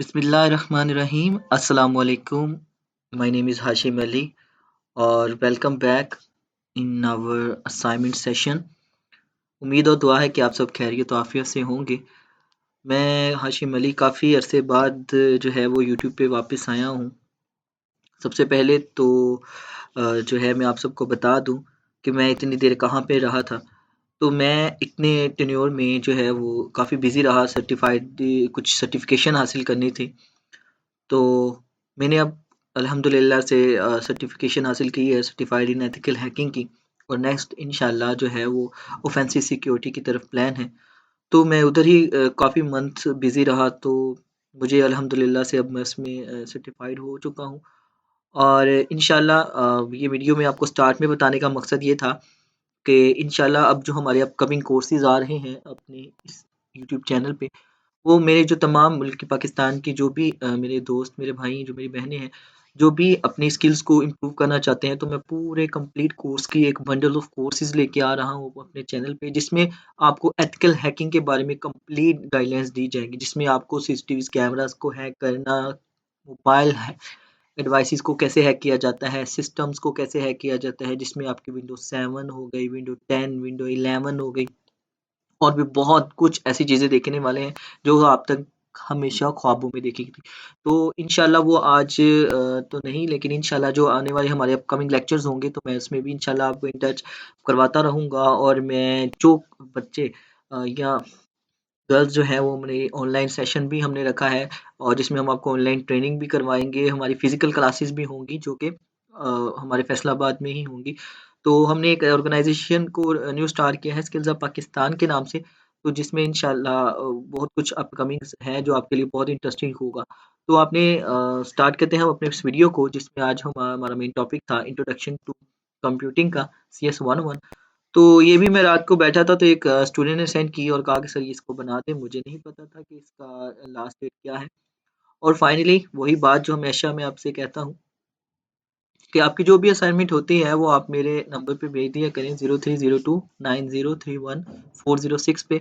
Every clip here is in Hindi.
बिस्मिल्लाहिर्रहमानिर्रहीम अस्सलाम वालेकुम। My name is Hashim Ali और welcome back in our assignment session. उम्मीद और दुआ है कि आप सब खैरियत और आफियत से होंगे। मैं हाशिम अली काफ़ी अरसे बाद जो है वो यूट्यूब पे वापस आया हूँ। सबसे पहले तो जो है मैं आप सबको बता दूँ कि मैं इतनी देर कहाँ पे रहा था। तो मैं इतने टेन्योर में जो है वो काफ़ी बिज़ी रहा, सर्टिफ़ाइड कुछ सर्टिफ़िकेशन हासिल करनी थी। तो मैंने अब अल्हम्दुलिल्लाह से सर्टिफ़िकेशन हासिल की है सर्टिफ़ाइड इन एथिकल हैकिंग की, और नेक्स्ट इंशाल्लाह जो है वो ऑफेंसिव सिक्योरिटी की तरफ प्लान है। तो मैं उधर ही काफ़ी मंथ्स बिज़ी रहा, तो मुझे अल्हम्दुलिल्लाह से अब मैं इसमें सर्टिफ़ाइड हो चुका हूँ। और इंशाल्लाह ये वीडियो मैं आपको स्टार्ट में बताने का मकसद ये था कि इंशाल्लाह अब जो हमारे अपकमिंग कोर्सेज़ आ रहे हैं अपने इस यूट्यूब चैनल पे, वो मेरे जो तमाम मुल्क पाकिस्तान के जो भी मेरे दोस्त, मेरे भाई, जो मेरी बहनें हैं, जो भी अपनी स्किल्स को इम्प्रूव करना चाहते हैं, तो मैं पूरे कंप्लीट कोर्स की एक बंडल ऑफ कोर्सेज़ लेके आ रहा हूँ अपने चैनल पे, जिसमें आपको एथिकल हैकिंग के बारे में कंप्लीट गाइडलाइंस दी जाएँगी, जिसमें आपको सीसीटीवी कैमरास को हैक करना, मोबाइल है डिवाइसेस को कैसे हैक किया जाता है, सिस्टम्स को कैसे हैक किया जाता है, जिसमें आपकी विंडोज़ 7 हो गई, विंडो 10, विंडो 11 हो गई, और भी बहुत कुछ ऐसी चीज़ें देखने वाले हैं जो आप तक हमेशा ख्वाबों में देखी थी। तो इंशाल्लाह वो आज तो नहीं, लेकिन इंशाल्लाह जो आने वाले हमारे अपकमिंग लेक्चर्स होंगे तो मैं उसमें भी इंशाल्लाह आपको इन टच करवाता रहूँगा। और मैं जो बच्चे या गर्ल्स जो हैं वो हमारे ऑनलाइन सेशन भी हमने रखा है, और जिसमें हम आपको ऑनलाइन ट्रेनिंग भी करवाएँगे, हमारी फ़िज़िकल क्लासेस भी होंगी जो कि हमारे फैसलाबाद में ही होंगी। तो हमने एक ऑर्गेनाइज़ेशन को न्यू स्टार्ट किया है स्किल्स ऑफ पाकिस्तान के नाम से, तो जिसमें इंशाल्लाह बहुत कुछ अपकमिंग्स है जो आपके लिए बहुत इंटरेस्टिंग होगा। तो आपने स्टार्ट करते हैं हम अपने इस वीडियो को, जिसमें आज हमारा मेन टॉपिक था इंट्रोडक्शन टू कंप्यूटिंग का, CS 101। तो ये भी मैं रात को बैठा था तो एक स्टूडेंट ने सेंड की और कहा कि सर ये इसको बना दें, मुझे नहीं पता था कि इसका लास्ट डेट क्या है। और फाइनली वही बात जो हमेशा मैं आपसे कहता हूँ कि आपकी जो भी असाइनमेंट होती है वो आप मेरे नंबर पे भेज दिया करें 03029031 406 पे,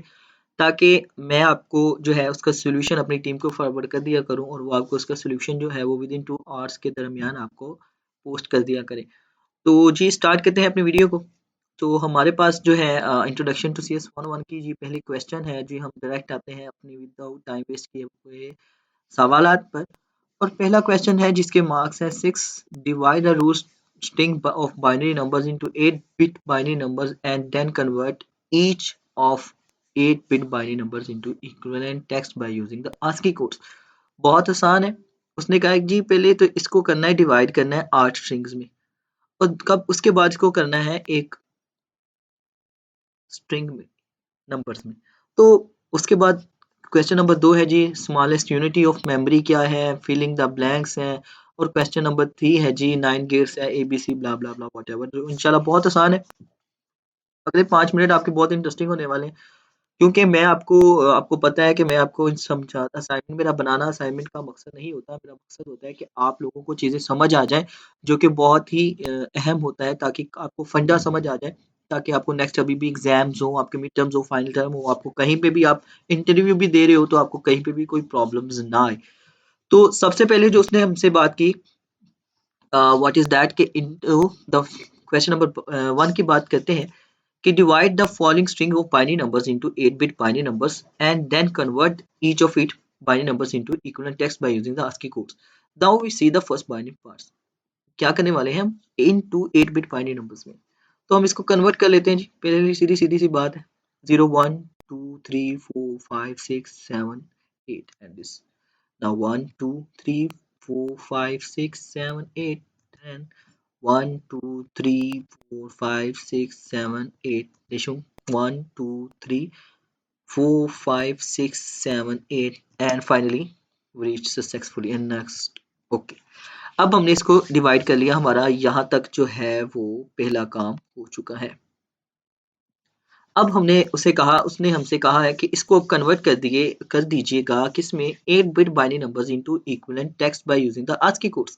ताकि मैं आपको जो है उसका सोल्यूशन अपनी टीम को फॉरवर्ड कर दिया करूं, और वो आपको उसका सोल्यूशन जो है वो विद इन 2 आवर्स के दरमियान आपको पोस्ट कर दिया करें। तो जी स्टार्ट करते हैं अपनी वीडियो को। तो हमारे पास जो है इंट्रोडक्शन टू CS 101 की जी पहली क्वेश्चन है जी, हम डायरेक्ट आते हैं अपनी विदाउट टाइम वेस्ट किए हुए सवालात पर। और पहला क्वेश्चन है जिसके मार्क्स है 6। Divide the root string of binary numbers into 8 bit binary numbers and then convert each of 8 bit binary numbers into equivalent text by using the ASCII codes. बहुत आसान है। उसने कहा है जी पहले तो इसको करना है, डिवाइड करना है 8 स्ट्रिंग्स में, और कब उसके बाद इसको करना है एक स्ट्रिंग में, नंबर्स में। तो उसके बाद क्वेश्चन नंबर 2 है जी, स्मॉलेस्ट यूनिटी ऑफ मेमोरी क्या है, फिलिंग द ब्लैंक्स हैं। और क्वेश्चन नंबर 3 है जी, 9 गेट्स है ABC ब्ला ब्ला ब्ला व्हाटएवर। जो इंशाल्लाह बहुत आसान है। अगले 5 मिनट आपके बहुत इंटरेस्टिंग होने वाले हैं, क्योंकि मैं आपको आपको पता है कि मैं आपको समझा असाइनमेंट मेरा बनाना असाइनमेंट का मकसद नहीं होता। मेरा मकसद होता है कि आप लोगों को चीज़ें समझ आ जाएँ, जो कि बहुत ही अहम होता है, ताकि आपको फंडा समझ आ जाए, ताकि आपको नेक्स्ट अभी भी एग्ज़ाम्स हो, आपके मिड टर्म्स हो, फाइनल टर्म हो, आपको कहीं पे भी आप इंटरव्यू भी दे रहे हो तो आपको कहीं पे भी कोई प्रॉब्लम्स ना आए। तो सबसे पहले जो उसने हमसे बात की व्हाट इज़ दैट, कि इनटू द क्वेश्चन नंबर 1 की बात करते हैं कि divide the following string of binary numbers into 8-bit binary numbers and then convert each of it binary numbers into equivalent text by using the ASCII codes. Now we see the first binary parts. क्या करने वाले हैं हम into 8-bit binary numbers में, तो हम इसको कन्वर्ट कर लेते हैं जी। पहले सीधी सीधी सी बात है, 0 1 2 3 4 5 6 7 8 and this. Now 1 2 3 4 5 6 7 8 10 1 2 3 4 5 6 7 8 Nishum 1 2 3 4 5 6 7 8 and finally we reached successfully and next. Okay, अब हमने इसको डिवाइड कर लिया, हमारा यहाँ तक जो है वो पहला काम हो चुका है। अब हमने उसे कहा, उसने हमसे कहा है कि इसको कन्वर्ट कर दीजिएगा किसमें, 8 bit binary numbers into equivalent text by using the ASCII codes.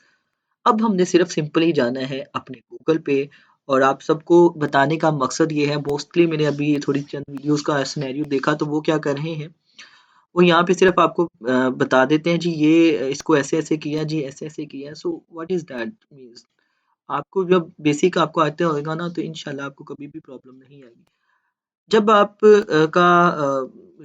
अब हमने सिर्फ सिंपल ही जाना है अपने गूगल पे, और आप सबको बताने का मकसद ये है, मोस्टली मैंने अभी थोड़ी चंद वीडियोस का सिनेरियो देखा तो वो क्या कर रहे हैं, वो यहाँ पे सिर्फ आपको बता देते हैं जी ये इसको ऐसे ऐसे किया जी, ऐसे ऐसे किया। So what is that means, आपको जब बेसिक आपको आते होगा ना तो इंशाल्लाह आपको कभी भी प्रॉब्लम नहीं आएगी। जब आप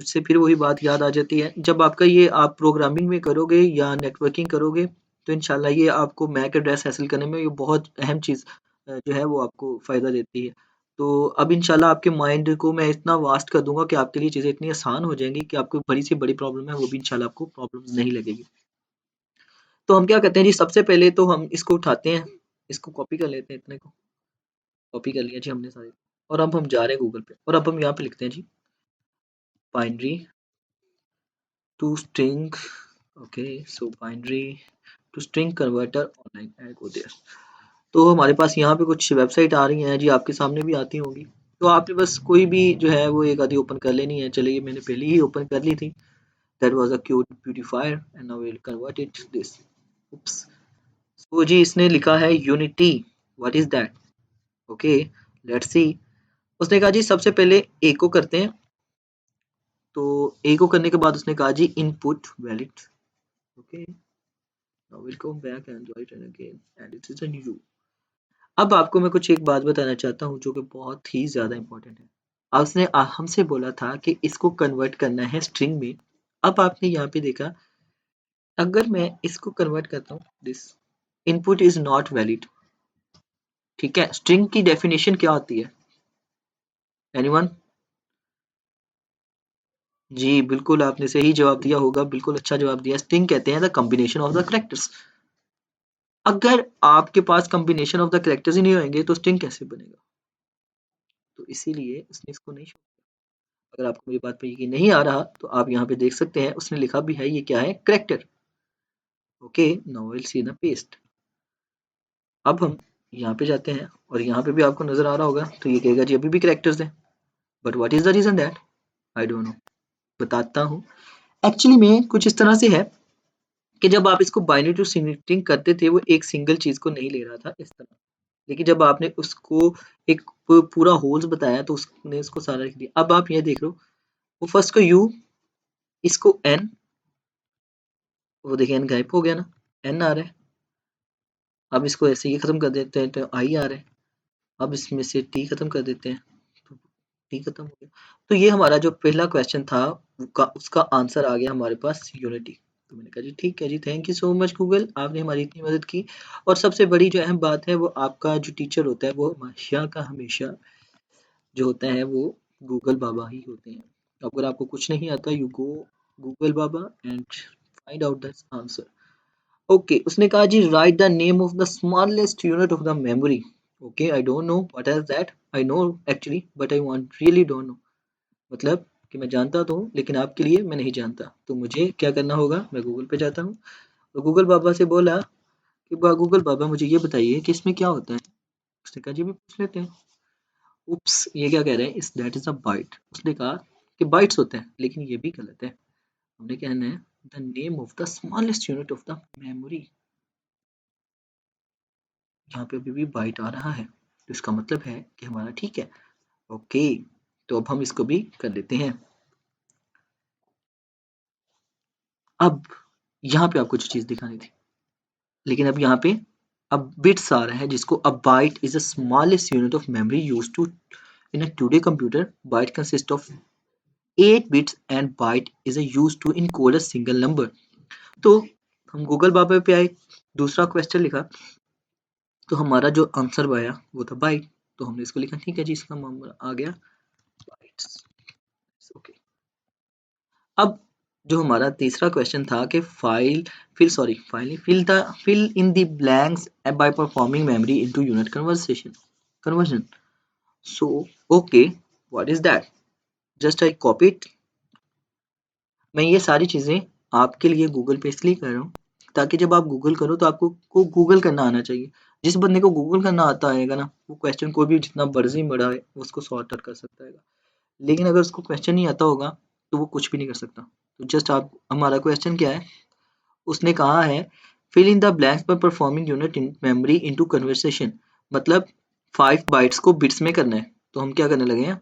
से फिर वही बात याद आ जाती है, जब आपका ये आप प्रोग्रामिंग में करोगे या नेटवर्किंग करोगे तो इंशाल्लाह ये आपको मैक एड्रेस हासिल करने में ये बहुत अहम चीज़ जो है वो आपको फ़ायदा देती है। तो अब इंशाल्लाह आपके माइंड को मैं इतना वास्ट कर दूँगा कि आपके लिए चीज़ें इतनी आसान हो जाएँगी कि आपको बड़ी से बड़ी प्रॉब्लम है वो भी इंशाल्लाह आपको प्रॉब्लम नहीं लगेगी। तो हम क्या करते हैं जी, सबसे पहले तो हम इसको उठाते हैं, इसको कॉपी कर लेते हैं, इतने को कॉपी कर लिया जी हमने सारे, और अब हम जा रहे हैं गूगल पे और अब हम यहाँ पे लिखते हैं जी binary to string. Okay, so binary to string converter online and go there. तो हमारे पास यहाँ पे कुछ वेबसाइट आ रही हैं जी, आपके सामने भी आती होंगी। तो आपने बस कोई भी जो है वो एक आधी ओपन कर लेनी है। चलिए मैंने पहले ही ओपन कर ली थी। That was a cute beautifier and now will convert it this. Oops. तो जी इसने लिखा है unity. What is that? Okay, let's see. उसने कहा जी सबसे पहले ए को करते हैं। तो ए को करने के बाद उसने कहा जी input valid. Okay, now will come back and write and again and it is a new. अब आपको मैं कुछ एक बात बताना चाहता हूँ जो कि बहुत ही ज़्यादा इम्पोर्टेंट है। उसने हमसे बोला था कि इसको कन्वर्ट करना है स्ट्रिंग में। अब आपने यहाँ पे देखा, अगर मैं इसको कन्वर्ट करता हूँ this input is not valid. ठीक है, स्ट्रिंग की डेफिनेशन क्या होती है? एनीवन? जी बिल्कुल, आपने सही जवाब दिया होगा, बिल्कुल अच्छा जवाब दिया। स्ट्रिंग कहते हैं the combination of the characters. अगर आपके पास कॉम्बिनेशन ऑफ द कैरेक्टर्स ही नहीं होंगे तो स्ट्रिंग कैसे बनेगा? तो इसीलिए उसने इसको नहीं। अगर आपको मेरी बात पे यकीन नहीं आ रहा तो आप यहाँ पे देख सकते हैं, उसने लिखा भी है ये क्या है, character. Okay, now will see the paste. अब हम यहाँ पे जाते हैं और यहाँ पे भी आपको नजर आ रहा होगा, तो ये कहेगा जी अभी भी करेक्टर्स हैं। But what is the reason that? I don't know. बताता हूँ। एक्चुअली में कुछ इस तरह से है कि जब आप इसको बाइनरी टू स्ट्रिंग करते थे वो एक सिंगल चीज को नहीं ले रहा था इस तरह। लेकिन जब आपने उसको एक पूरा होल्स बताया तो उसने इसको सारा लिख दिया। अब आप ये देख लो, वो फर्स्ट को यू, इसको एन, वो देखिए एन गायब हो गया ना, एन आ रहा है। अब इसको ऐसे ही खत्म कर देते हैं तो आई आ रहा है। अब इसमें से टी खत्म कर देते हैं तो टी खत्म हो गया। तो ये हमारा जो पहला क्वेश्चन था उसका आंसर आ गया हमारे पास यूनिटी। तो मैंने कहा जी ठीक है जी, thank you so much Google, आपने हमारी इतनी मदद की। और सबसे बड़ी जो अहम बात है वो आपका जो टीचर होता है वो हमेशा का हमेशा जो होता है वो गूगल बाबा ही होते हैं। अगर आपको कुछ नहीं आता यू गो गूगल बाबा and find out the answer. Okay, उसने कहा जी write the name of the smallest unit of the memory. Okay, I don't know what is that. I know actually but I want really don't know. मतलब कि मैं जानता तो हूँ लेकिन आपके लिए मैं नहीं जानता। तो मुझे क्या करना होगा, मैं गूगल पे जाता हूँ और गूगल बाबा से बोला कि गूगल बाबा मुझे ये बताइए कि इसमें क्या होता है। उसने कहा जी भी पूछ लेते हैं। उप्स, ये क्या कह रहे हैं, इस दैट इज अ बाइट। उसने कहा कि बाइट्स होते हैं लेकिन ये भी गलत है। हमने कहना है the name of the smallest unit of the memory. यहाँ पे अभी भी बाइट आ रहा है तो इसका मतलब है कि हमारा ठीक है। ओके, तो अब हम इसको भी कर लेते हैं। अब यहाँ पे आपको जो चीज दिखानी थी, लेकिन अब यहाँ पे अब बिट्स आ रहा है जिसको a byte is the smallest unit of memory used to in a today computer. Byte consist of 8 bits and byte is a used to encode a single number। तो हम गूगल बाबा पे आए, दूसरा क्वेश्चन लिखा तो हमारा जो आंसर आया वो था बाइट। तो हमने इसको लिखा, ठीक है जी इसका मामला आ गया बाइट्स। ओके, अब जो हमारा तीसरा क्वेश्चन था कि fill in the blanks by performing memory into unit conversion. So okay, what is that? Just I copy it. मैं ये सारी चीजें आपके लिए गूगल पे इसलिए कर रहा हूँ ताकि जब आप गूगल करो तो आपको को गूगल करना आना चाहिए। जिस बंदे को गूगल करना आता आएगा ना वो क्वेश्चन कोई भी जितना मर्जी बड़ा है वो उसको सॉर्ट आउट कर सकता है। लेकिन अगर उसको क्वेश्चन नहीं आता होगा तो वो कुछ भी नहीं कर सकता। तो जस्ट आप, हमारा क्वेश्चन क्या है, उसने कहा है fill in the blanks by performing unit in memory into conversation. मतलब 5 बाइट्स को बिट्स में करना है। तो हम क्या करने लगे हैं,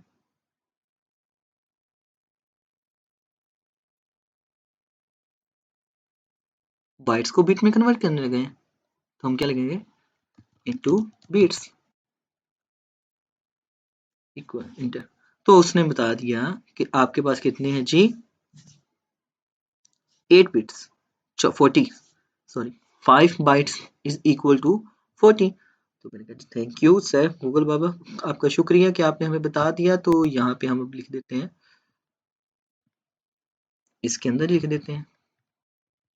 बाइट्स को बिट में कन्वर्ट करने लगे हैं, तो हम क्या लिखेंगे, इनटू बिट्स इक्वल इंटर। तो उसने बता दिया कि आपके पास कितने हैं जी, 8 bits, 40 sorry 5 bytes is equal to 40। तो मैंने कहा थैंक यू सर गूगल बाबा, आपका शुक्रिया कि आपने हमें बता दिया। तो यहाँ पे हम अब लिख देते हैं, इसके अंदर लिख देते हैं,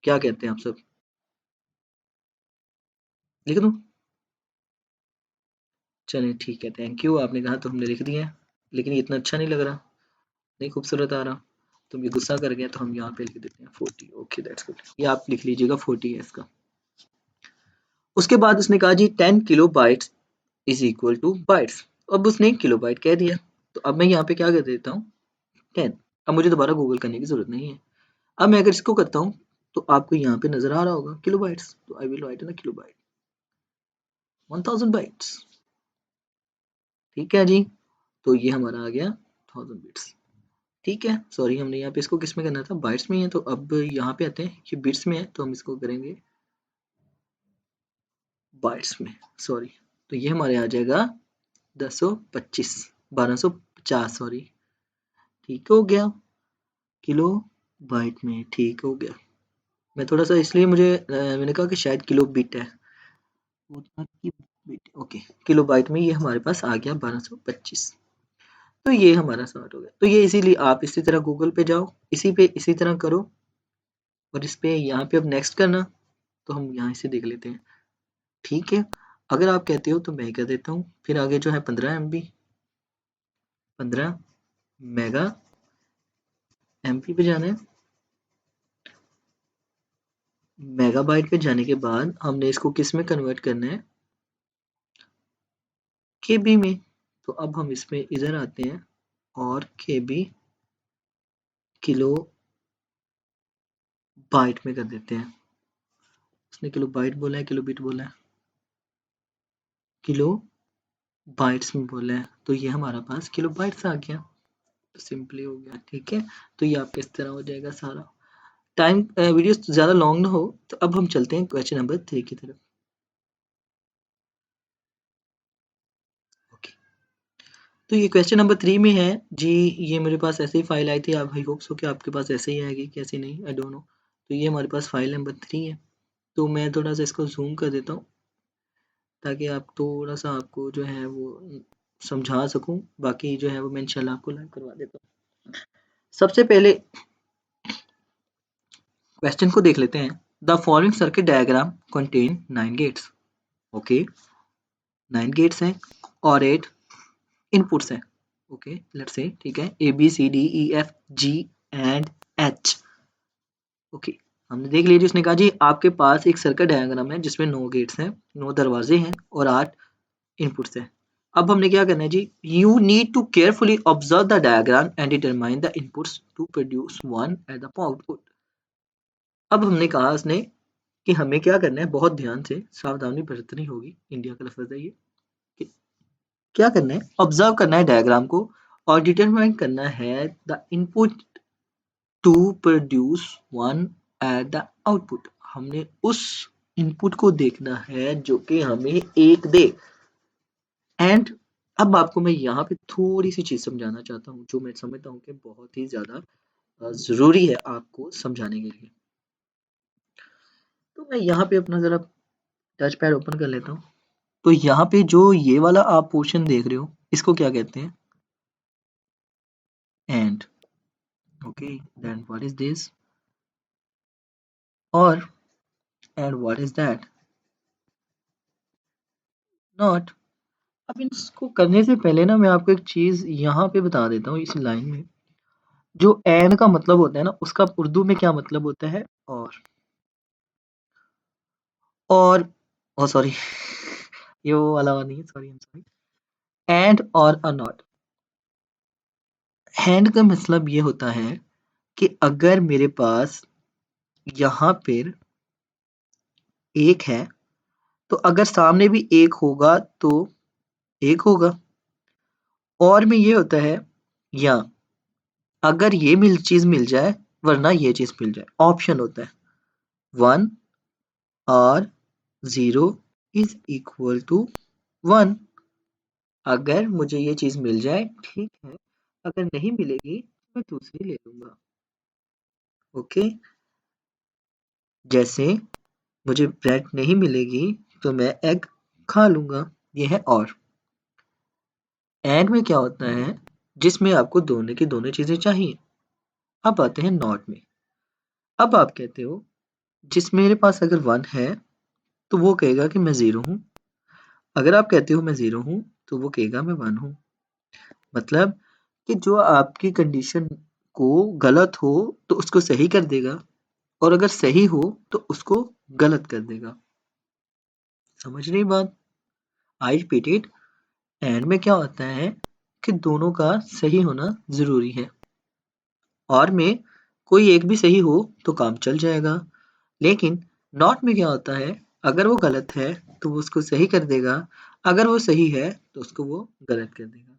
क्या कहते हैं आप सब, लिख दूं? चलिए ठीक है, थैंक यू, आपने कहा तो हमने लिख दिया है, लेकिन ये इतना अच्छा नहीं लग रहा, नहीं खूबसूरत आ रहा, तो ये गुस्सा कर गया, तो हम यहाँ पे लिख देते हैं 40। ओके दैट्स गुड, ये आप लिख लीजिएगा 40 है इसका। उसके बाद उसने कहा जी 10 kilo bytes is equal two bytes. अब उसने किलो बाइट कह दिया, तो अब मैं यहाँ पे क्या कर देता हूँ 10। अब मुझे दोबारा गूगल करने की जरूरत नहीं है। अब मैं अगर इसको करता हूँ तो आपको यहाँ पे नजर आ रहा होगा किलो बाइट्स, तो I will write in kilo byte 1000 bytes. ठीक है जी, तो ये हमारा आ गया 1000 बिट्स। ठीक है, सॉरी हमने यहाँ पे इसको किस में करना था, बाइट्स में ही है, तो अब यहाँ पे आते हैं कि बिट्स में है, तो हम इसको करेंगे बाइट्स में, सॉरी। तो ये हमारे आ जाएगा 1025 1250 सॉरी, ठीक हो गया, किलो बाइट में, ठीक हो गया। मैं थोड़ा सा इसलिए मैंने कहा कि शायद किलो बिट है, वो था कि बिट, ओके, किलो बाइट में ये हमारे पास आ गया 1225। तो ये हमारा सॉर्ट हो गया। तो ये इसीलिए आप इसी तरह गूगल पे जाओ, इसी पे इसी तरह करो, और इस पे यहाँ पे अब नेक्स्ट करना, तो हम यहाँ से देख लेते हैं। ठीक है, अगर आप कहते हो तो मैं कर देता हूँ, फिर आगे जो है 15 MB 15 मेगा MP पे जाना है, मेगाबाइट पे जाने के बाद हमने इसको किस में कन्वर्ट करना है, KB में। तो अब हम इसमें इधर आते हैं और KB किलो बाइट में कर देते हैं। उसने किलो बाइट बोला है, किलो बिट बोला है, किलो बाइट्स में बोला है, तो ये हमारा पास किलो बाइट्स आ गया, तो सिंपली हो गया। ठीक है, तो ये आपका इस तरह हो जाएगा सारा। टाइम वीडियो ज़्यादा लॉन्ग ना हो, तो अब हम चलते हैं क्वेश्चन नंबर 3 की तरफ। ओके, तो ये क्वेश्चन नंबर 3 में है जी, ये मेरे पास ऐसे ही फाइल आई थी, आप आई होप सो कि आपके पास ऐसे ही आएगी, कैसे नहीं आई डोंट नो। तो ये हमारे पास फाइल नंबर 3 है, तो मैं थोड़ा सा इसको जूम कर देता हूँ, ताकि आप थोड़ा सा आपको जो है वो समझा सकूं। बाकी जो है वो मैं इंशाल्लाह आपको लाइव करवा देता हूँ। सबसे पहले क्वेश्चन को देख लेते हैं। The following circuit diagram contain 9 gates. Okay, 9 gates हैं और 8 इनपुट्स हैं। ओके लेट्स से, ठीक है, ABCDEFG एंड H। ओके, हमने देख लिया जी। उसने कहा जी आपके पास एक सर्किट डायग्राम है जिसमें 9 गेट्स हैं, 9 दरवाजे हैं और 8 इनपुट्स हैं। अब हमने क्या करना है जी, you need to carefully observe the diagram and determine the inputs to produce one at the output. अब हमने कहा उसने कि हमें क्या करना है, बहुत ध्यान से सावधानी बरतनी होगी, इंडिया का लफ्ज है ये, कि क्या करना है, ऑब्जर्व करना है डायग्राम को और डिटरमाइन करना है the input to produce one at the output. हमने उस इनपुट को देखना है जो कि हमें एक दे। एंड अब आपको मैं यहाँ पे थोड़ी सी चीज समझाना चाहता हूँ, जो मैं समझता हूँ कि बहुत ही ज्यादा जरूरी है आपको समझाने के लिए। तो मैं यहाँ पे अपना जरा टच पैड ओपन कर लेता हूँ। तो यहाँ पे जो ये वाला आप पोर्शन देख रहे हो, इसको क्या कहते हैं, and. Okay, then what is this, और and what is that, not. अब इसको करने से पहले ना मैं आपको एक चीज यहाँ पे बता देता हूँ, इस लाइन में जो एंड का मतलब होता है ना, उसका उर्दू में क्या मतलब होता है, और ओ सॉरी ये वो वाला नहीं है, sorry I am sorry. And और अ नॉट। एंड का मतलब ये होता है कि अगर मेरे पास यहाँ पर एक है, तो अगर सामने भी एक होगा तो एक होगा। और में ये होता है, या अगर ये चीज मिल जाए वरना ये चीज मिल जाए, ऑप्शन होता है 1 और 0 इज इक्वल टू 1। अगर मुझे ये चीज मिल जाए ठीक है, अगर नहीं मिलेगी मैं दूसरी ले लूंगा। ओके, जैसे मुझे ब्रेड नहीं मिलेगी तो मैं एग खा लूंगा। ये है और। एंड में क्या होता है, जिसमें आपको दोनों की दोनों चीजें चाहिए। अब आते हैं नॉट में। अब आप कहते हो जिस मेरे पास अगर 1 है तो वो कहेगा कि मैं 0 हूँ। अगर आप कहते हो मैं 0 हूँ तो वो कहेगा मैं 1 हूँ। मतलब कि जो आपकी कंडीशन को गलत हो तो उसको सही कर देगा, और अगर सही हो तो उसको गलत कर देगा। समझ रही बात? I repeat it. एंड में क्या होता है कि दोनों का सही होना जरूरी है। और में कोई एक भी सही हो तो काम चल जाएगा। लेकिन नॉट में क्या होता है, अगर वो गलत है तो वो उसको सही कर देगा, अगर वो सही है तो उसको वो गलत कर देगा।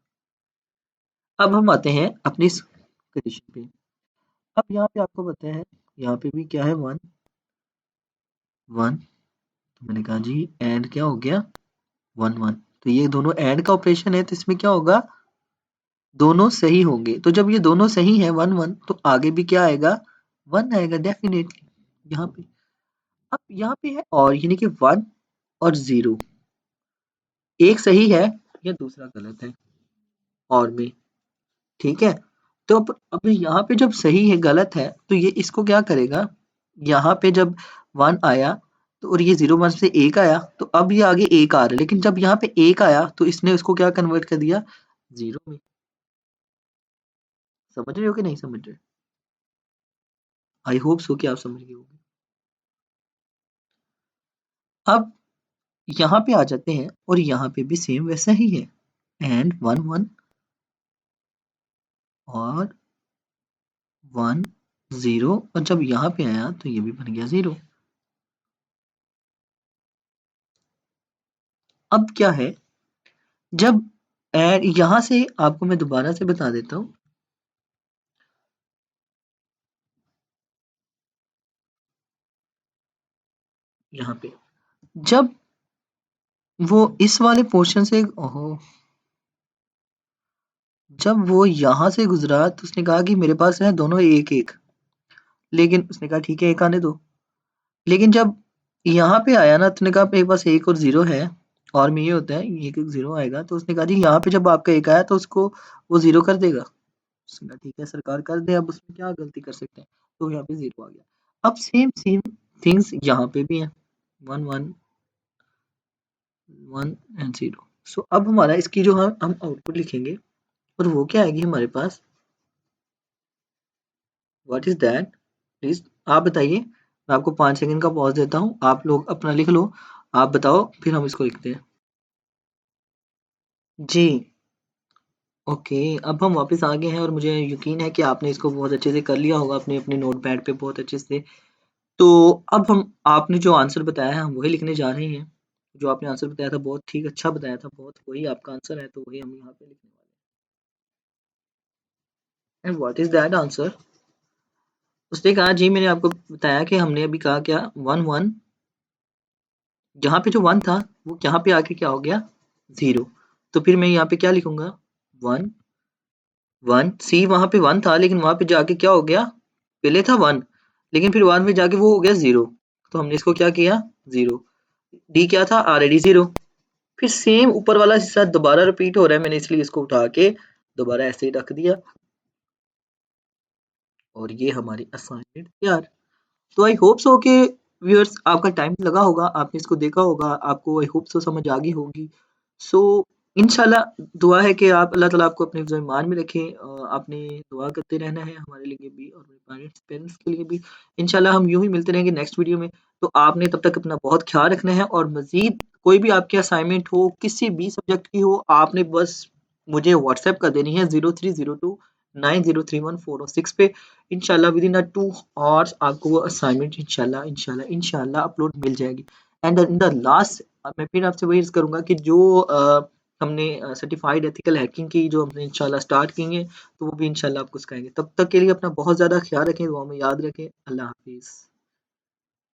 अब हम आते हैं अपनी इस कंडीशन पे। अब यहाँ पे आपको पता है यहाँ पे भी क्या है, 1 1। तो मैंने कहा जी एंड क्या हो गया, 1 1। तो ये दोनों एंड का ऑपरेशन है, तो इसमें क्या होगा, दोनों सही होंगे। तो जब ये दोनों सही है 1 1, तो आगे भी क्या आएगा, 1 आएगा डेफिनेटली यहाँ पे। अब यहाँ पे है और, यानी कि 1 और 0 एक सही है या दूसरा गलत है और में। ठीक है, तो अब यहाँ पे जब सही है गलत है तो ये इसको क्या करेगा, यहाँ पे जब 1 आया तो और ये 0 1 से 1 आया तो अब ये आगे 1 आ रहा है, लेकिन जब यहाँ पे 1 आया तो इसने उसको क्या कन्वर्ट कर दिया 0 में। समझ रहे हो कि नहीं समझ रहे? आई होप सो कि आप समझ गए होंगे। अब यहाँ पे आ जाते हैं और यहाँ पे भी सेम वैसा ही है, एंड 1 1 और 1 0, और जब यहाँ पे आया तो ये भी बन गया 0। अब क्या है, जब एंड यहाँ से आपको मैं दोबारा से बता देता हूँ। यहाँ पे जब वो इस वाले पोर्शन से, ओहो, जब वो यहाँ से गुजरा तो उसने कहा कि मेरे पास है दोनों एक एक, लेकिन उसने कहा ठीक है एक आने दो। लेकिन जब यहाँ पे आया ना तो उसने कहा मेरे पास एक और 0 है, और में ये होता है एक एक 0 आएगा, तो उसने कहा जी यहाँ पे जब आपका एक आया तो उसको वो 0 कर देगा। उसने कहा ठीक है सरकार कर दे, अब उसमें क्या गलती कर सकते हैं, तो यहाँ पे 0 आ गया। अब सेम सेम थिंग्स यहाँ पे भी है, 1 1 1 एंड 0। सो अब हमारा इसकी जो हम आउटपुट लिखेंगे और वो क्या आएगी हमारे पास, व्हाट इज दैट, प्लीज आप बताइए। मैं आपको 5 सेकंड का पॉज देता हूँ, आप लोग अपना लिख लो, आप बताओ फिर हम इसको लिखते हैं। जी ओके, अब हम वापस आ गए हैं और मुझे यकीन है कि आपने इसको बहुत अच्छे से कर लिया होगा अपने अपने नोटपैड पे बहुत अच्छे से। तो अब हम आपने जो आंसर बताया है हम वही लिखने जा रहे हैं। जो आपने आंसर बताया था बहुत ठीक अच्छा बताया था, बहुत वही आपका आंसर है, तो वही हम यहाँ पे लिखने वाले हैं। And what is that answer, उसने कहा जी मैंने आपको बताया कि हमने अभी कहा क्या 1 1, जहाँ पे जो 1 था वो यहाँ पे आके क्या हो गया 0। तो फिर मैं यहाँ पे क्या लिखूंगा 1 1 सी, वहां पे 1 था लेकिन वहां पे जाके क्या हो गया, पहले था 1 लेकिन फिर बाद में जाके वो हो गया 0। तो हमने इसको क्या किया 0। डी क्या था ऑलरेडी 0। फिर सेम ऊपर वाला हिस्सा दोबारा रिपीट हो रहा है, मैंने इसलिए इसको उठा के दोबारा ऐसे ही रख दिया और ये हमारी असाइनमेंट तैयार। तो आई होप सो कि व्यूअर्स आपका टाइम लगा होगा, आपने इसको देखा होगा, आपको आई होप सो समझ आ गई होगी। सो इंशाल्लाह दुआ है कि आप अल्लाह ताला आपको अपने हिफ्ज़ ईमान में रखे। आपने दुआ करते रहना है हमारे लिए भी और मेरे पेरेंट्स पेरेंट्स के लिए भी। इंशाल्लाह हम यूं ही मिलते रहेंगे नेक्स्ट वीडियो में। तो आपने तब तक अपना बहुत ख्याल रखना है, और मजीद कोई भी आपकी असाइनमेंट हो किसी भी सब्जेक्ट की हो, आपने बस मुझे व्हाट्सएप कर देनी है 03029031 पे। इंशाल्लाह विद इन 2 आवर्स आपको वो असाइनमेंट इंशाल्लाह इंशाल्लाह इंशाल्लाह अपलोड मिल जाएगी। एंड इन द लास्ट मैं फिर आपसे वही करूंगा कि जो हमने सर्टिफाइड एथिकल हैकिंग की जो हमने इंशाल्लाह स्टार्ट की है तो वो भी इंशाल्लाह आपको सिखाएंगे। तब तक के लिए अपना बहुत ज़्यादा ख्याल रखें, दुआ में याद रखें। अल्लाह हाफिज़।